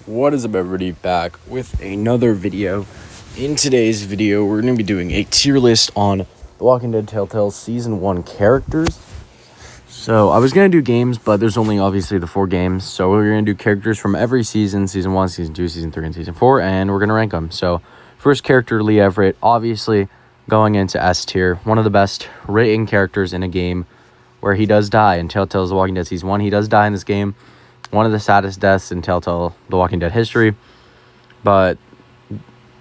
What is up, everybody? Back with another video. In today's video, we're going to be doing a tier list on The Walking Dead Telltale Season 1 characters. So, I was going to do games, but there's only obviously the 4 games. So, we're going to do characters from every season, Season 1, Season 2, Season 3, and Season 4, and we're going to rank them. So, first character, Lee Everett, obviously going into S tier. One of the best written characters in a game where he does die. In Telltale's The Walking Dead Season 1, he does die in this game. One of the saddest deaths in Telltale The Walking Dead history, but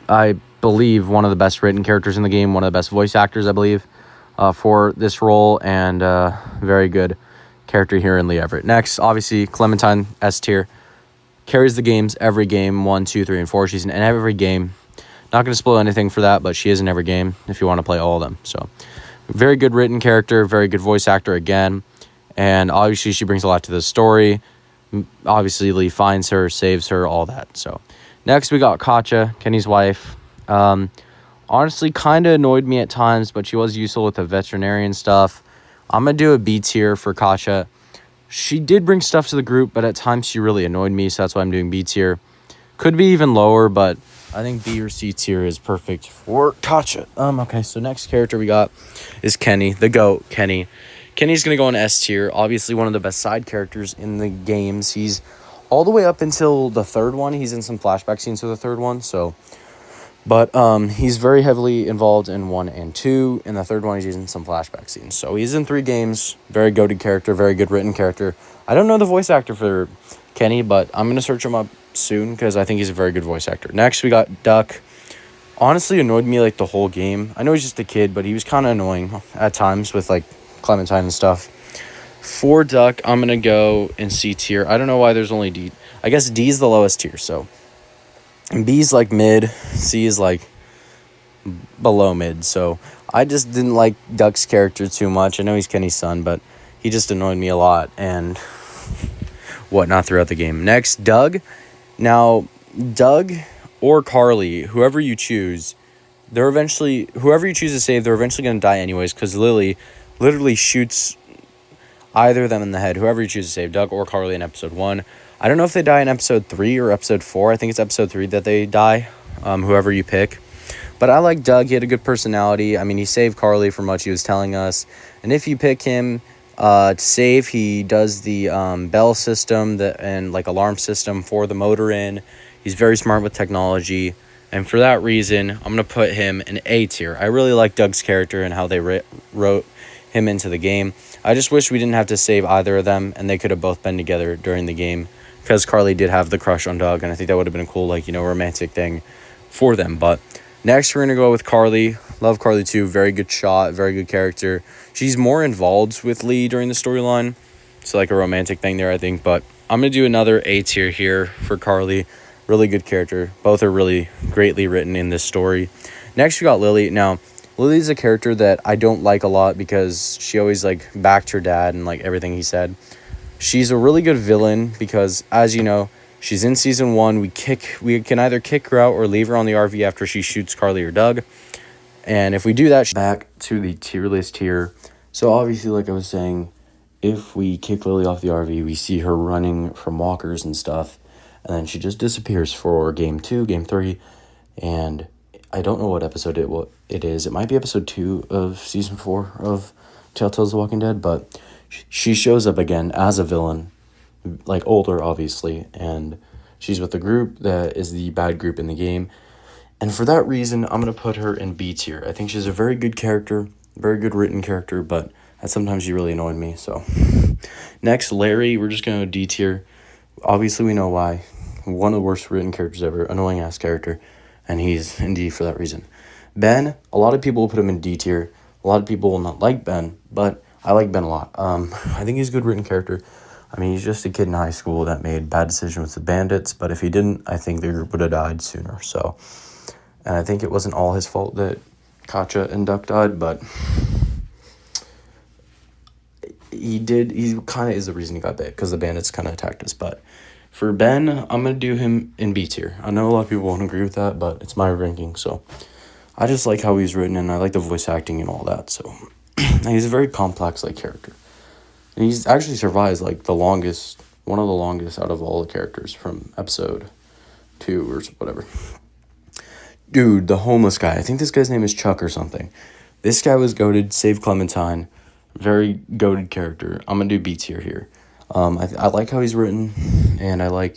I believe one of the best written characters in the game, one of the best voice actors, I believe, for this role, and very good character here in Lee Everett. Next, obviously, Clementine, S tier, carries the games every game, 1, 2, 3, and 4. She's in every game. Not going to spoil anything for that, but she is in every game if you want to play all of them. So, very good written character, very good voice actor again, and obviously she brings a lot to the story. Obviously, Lee finds her, saves her, all that. So, next we got Katja, Kenny's wife. Honestly, kind of annoyed me at times, but she was useful with the veterinarian stuff. I'm going to do a B tier for Katja. She did bring stuff to the group, but at times she really annoyed me, so that's why I'm doing B tier. Could be even lower, but I think B or C tier is perfect for Katja. Okay, so next character we got is Kenny, the GOAT, Kenny. Kenny's going to go in S tier. Obviously, one of the best side characters in the games. He's all the way up until the third one. He's in some flashback scenes for the third one. But he's very heavily involved in 1 and 2. In the third one, he's using some flashback scenes. So he's in 3 games. Very goated character. Very good written character. I don't know the voice actor for Kenny, but I'm going to search him up soon because I think he's a very good voice actor. Next, we got Duck. Honestly, annoyed me like the whole game. I know he's just a kid, but he was kind of annoying at times with like Clementine and stuff. For Duck, I'm going to go in C tier. I don't know why there's only D. I guess D is the lowest tier, so B is like mid, C is like below mid. So I just didn't like Duck's character too much. I know he's Kenny's son, but he just annoyed me a lot and whatnot throughout the game. Next, Doug. Now, Doug or Carly, whoever you choose, whoever you choose to save, they're eventually going to die anyways, because Lily literally shoots either of them in the head, whoever you choose to save, Doug or Carly in episode 1. I don't know if they die in episode 3 or episode 4. I think it's episode 3 that they die, whoever you pick. But I like Doug. He had a good personality. I mean, he saved Carly from what he was telling us. And if you pick him to save, he does the bell system and like alarm system for the motor inn. He's very smart with technology. And for that reason, I'm going to put him in A tier. I really like Doug's character and how they wrote him into the game. I just wish we didn't have to save either of them and they could have both been together during the game, because Carly did have the crush on Doug, and I think that would have been a cool, romantic thing for them. But next, we're going to go with Carly. Love Carly too. Very good shot, very good character. She's more involved with Lee during the storyline, so like a romantic thing there, I think. But I'm going to do another A tier here for Carly. Really good character. Both are really greatly written in this story. Next, we got Lily. Now, Lily's a character that I don't like a lot because she always backed her dad and everything he said. She's a really good villain because, as you know, she's in season 1. We can either kick her out or leave her on the RV after she shoots Carly or Doug. And if we do that, back to the tier list here. So obviously, like I was saying, if we kick Lily off the RV, we see her running from walkers and stuff, and then she just disappears for game 2, game 3, and I don't know what episode it is. It might be episode 2 of season 4 of Telltale's The Walking Dead, but she shows up again as a villain, older, obviously, and she's with the group that is the bad group in the game. And for that reason, I'm going to put her in B tier. I think she's a very good character, very good written character, but sometimes she really annoyed me. So next, Larry, we're just going to go D tier. Obviously, we know why. One of the worst written characters ever, annoying-ass character. And he's in D for that reason. Ben, a lot of people will put him in D tier. A lot of people will not like Ben, but I like Ben a lot. I think he's a good written character. I mean, he's just a kid in high school that made bad decisions with the bandits, but if he didn't, I think the group would have died sooner. So, and I think it wasn't all his fault that Katja and Duck died, but he kind of is the reason he got bit, because the bandits kind of attacked us. But for Ben, I'm going to do him in B tier. I know a lot of people won't agree with that, but it's my ranking. So I just like how he's written, and I like the voice acting and all that. So he's a very complex character. And he's actually survives one of the longest out of all the characters from episode 2 or whatever. Dude, the homeless guy. I think this guy's name is Chuck or something. This guy was goated, saved Clementine. Very goated character. I'm going to do B tier here. I like how he's written, and I like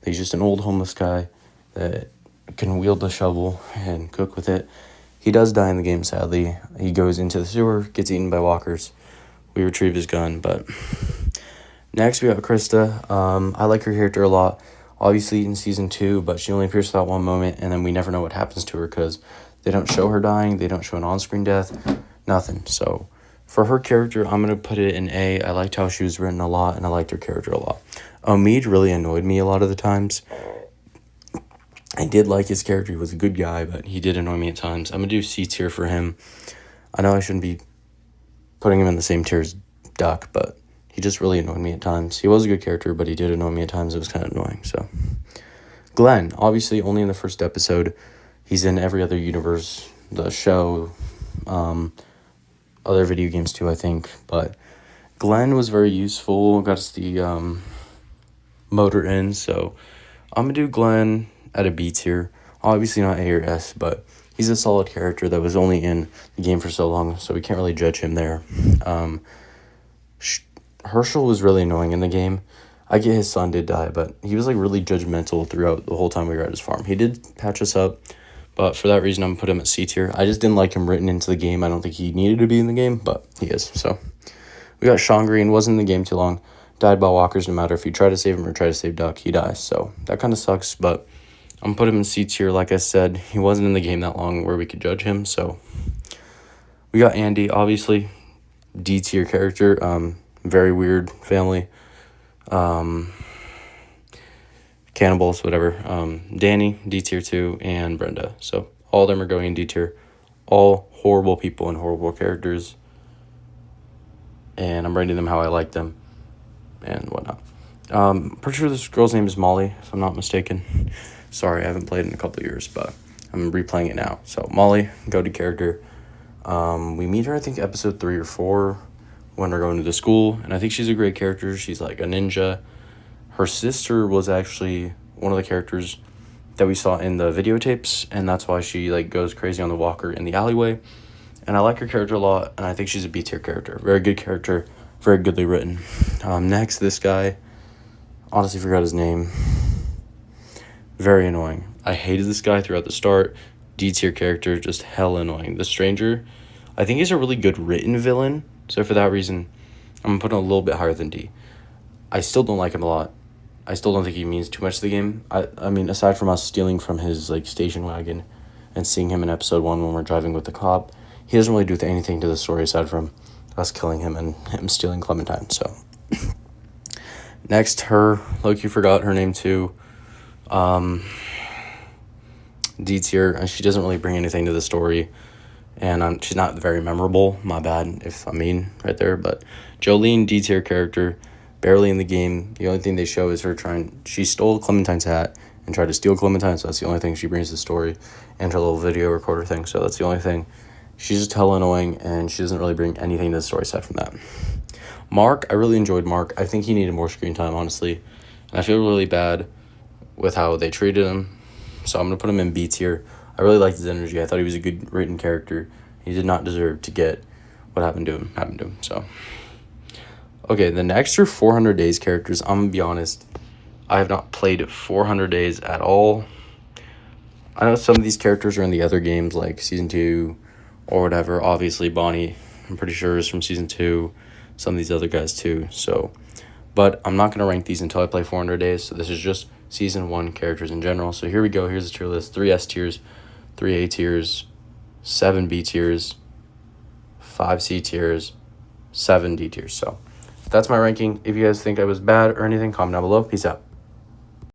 that he's just an old homeless guy that can wield a shovel and cook with it. He does die in the game, sadly. He goes into the sewer, gets eaten by walkers. We retrieve his gun, but... Next, we got Krista. I like her character a lot. Obviously in season 2, but she only appears for that one moment, and then we never know what happens to her because they don't show her dying, they don't show an on-screen death, nothing. So for her character, I'm going to put it in A. I liked how she was written a lot, and I liked her character a lot. Omid really annoyed me a lot of the times. I did like his character. He was a good guy, but he did annoy me at times. I'm going to do C tier for him. I know I shouldn't be putting him in the same tier as Duck, but he just really annoyed me at times. He was a good character, but he did annoy me at times. It was kind of annoying. So, Glenn, obviously only in the first episode. He's in every other universe, the show, other video games too, I think. But Glenn was very useful. Got us the motor in. So, I'm going to do Glenn at a B tier. Obviously not A or S, but he's a solid character that was only in the game for so long, so we can't really judge him there. Herschel was really annoying in the game. I get his son did die, but he was like really judgmental throughout the whole time we were at his farm. He did patch us up, but for that reason, I'm going to put him at C tier. I just didn't like him written into the game. I don't think he needed to be in the game, but he is. So we got Sean Green, wasn't in the game too long. Died by walkers. No matter if you try to save him or try to save Duck, he dies. So that kind of sucks, but I'm going to put him in C tier. Like I said, he wasn't in the game that long where we could judge him. So we got Andy, obviously, D tier character. Very weird family. Cannibals, whatever. Danny, D tier 2, and Brenda. So all of them are going in D tier. All horrible people and horrible characters. And I'm rating them how I like them and whatnot. Pretty sure this girl's name is Molly, if I'm not mistaken. Sorry, I haven't played in a couple of years, but I'm replaying it now. So Molly, go-to character. We meet her, I think, episode 3 or 4. When we're going to the school, and I think she's a great character. She's like a ninja. Her sister was actually one of the characters that we saw in the videotapes, and that's why she like goes crazy on the walker in the alleyway. And I like her character a lot, and I think she's a B tier character. Very good character, very goodly written. Next, this guy, honestly forgot his name. Very annoying. I hated this guy throughout the start. D tier character, just hell annoying. The Stranger, I think he's a really good written villain. So for that reason, I'm going to put him a little bit higher than D. I still don't like him a lot. I still don't think he means too much to the game. I mean, aside from us stealing from his like station wagon and seeing him in episode 1 when we're driving with the cop, he doesn't really do anything to the story aside from us killing him and him stealing Clementine. So next, Loki forgot her name too. D tier, and she doesn't really bring anything to the story. And she's not very memorable. My bad if I mean right there. But Jolene, D tier character, barely in the game. The only thing they show is her she stole Clementine's hat and tried to steal Clementine. So that's the only thing she brings to the story, and her little video recorder thing. So that's the only thing. She's just hella annoying, and she doesn't really bring anything to the story aside from that. Mark, I really enjoyed Mark. I think he needed more screen time, honestly. And I feel really bad with how they treated him. So I'm going to put him in B tier. I really liked his energy. I thought he was a good written character. He did not deserve to get what happened to him. So, okay, the next are 400 Days characters. I'm going to be honest. I have not played 400 Days at all. I know some of these characters are in the other games, like Season 2 or whatever. Obviously, Bonnie, I'm pretty sure, is from Season 2. Some of these other guys, too. So, but I'm not going to rank these until I play 400 Days. So this is just Season 1 characters in general. So here we go. Here's the tier list. 3 S tiers, 3 A tiers, 7 B tiers, 5 C tiers, 7 D tiers. So that's my ranking. If you guys think I was bad or anything, comment down below. Peace out.